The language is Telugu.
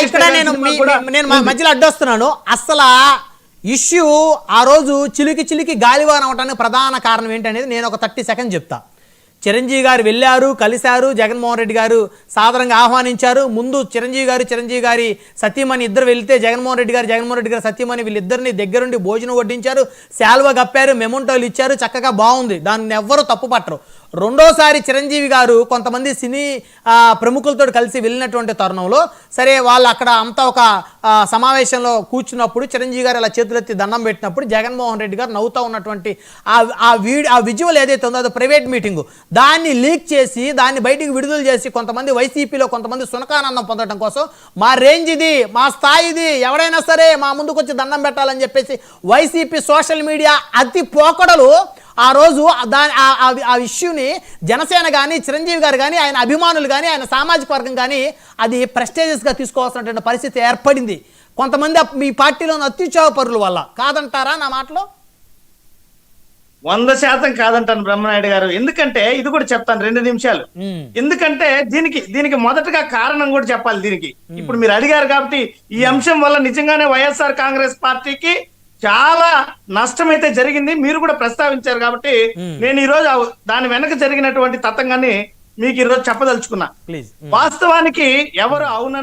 ఇక్కడ నేను మధ్యలో అడ్డొస్తున్నాను. అసలు ఇష్యూ ఆ రోజు చిలికి గాలివాన అవడానికి ప్రధాన కారణం ఏంటనేది నేను ఒక 30 సెకండ్స్ చెప్తా. చిరంజీవి గారు వెళ్ళారు, కలిశారు, జగన్మోహన్ రెడ్డి గారు సాదరంగా ఆహ్వానించారు. ముందు చిరంజీవి గారి సతీమణి ఇద్దరు వెళ్తే జగన్మోహన్ రెడ్డి గారు సతీమణి వీళ్ళిద్దరిని దగ్గరుండి భోజనం వడ్డించారు, శాల్వా కప్పారు, మెమోంటోలు ఇచ్చారు, చక్కగా బాగుంది, దాన్ని ఎవ్వరూ తప్పు పట్టరు. రెండోసారి చిరంజీవి గారు కొంతమంది సినీ ప్రముఖులతో కలిసి వెళ్ళినటువంటి తరుణంలో సరే వాళ్ళు అక్కడ అంతా ఒక సమావేశంలో కూర్చున్నప్పుడు చిరంజీవి గారు ఇలా చేతులెత్తి దండం పెట్టినప్పుడు జగన్మోహన్ రెడ్డి గారు నవ్వుతూ ఉన్నటువంటి ఆ విజువల్ ఏదైతే ఉందో అది ప్రైవేట్ మీటింగు, దాన్ని లీక్ చేసి దాన్ని బయటికి విడుదల చేసి కొంతమంది వైసీపీలో కొంతమంది సునకానందం పొందడం కోసం మా రేంజ్ ఇది, మా స్థాయి ఇది, ఎవడైనా సరే మా ముందుకు వచ్చి దండం పెట్టాలని చెప్పేసి వైసీపీ సోషల్ మీడియా అతి పోకడలు ఆ రోజు ఆ ఇష్యూని జనసేన కానీ చిరంజీవి గారు కానీ ఆయన అభిమానులు కానీ ఆయన సామాజిక వర్గం కానీ అది ప్రెస్టేజియస్గా తీసుకోవాల్సినటువంటి పరిస్థితి ఏర్పడింది. కొంతమంది మీ పార్టీలోని అత్యుత్సాహ పరుల వల్ల. కాదంటారా నా మాటలో? 100% కాదంటాను బ్రహ్మనాయుడు గారు. ఎందుకంటే ఇది కూడా చెప్తాను 2 నిమిషాలు. ఎందుకంటే దీనికి మొదటగా కారణం కూడా చెప్పాలి. దీనికి ఇప్పుడు మీరు అడిగారు కాబట్టి ఈ అంశం వల్ల నిజంగానే వైఎస్ఆర్ కాంగ్రెస్ పార్టీకి చాలా నష్టం అయితే జరిగింది. మీరు కూడా ప్రస్తావించారు కాబట్టి నేను ఈ రోజు దాని వెనక జరిగినటువంటి తతంగాన్ని మీకు ఈరోజు చెప్పదలుచుకున్నా. వాస్తవానికి ఎవరు అవునన్న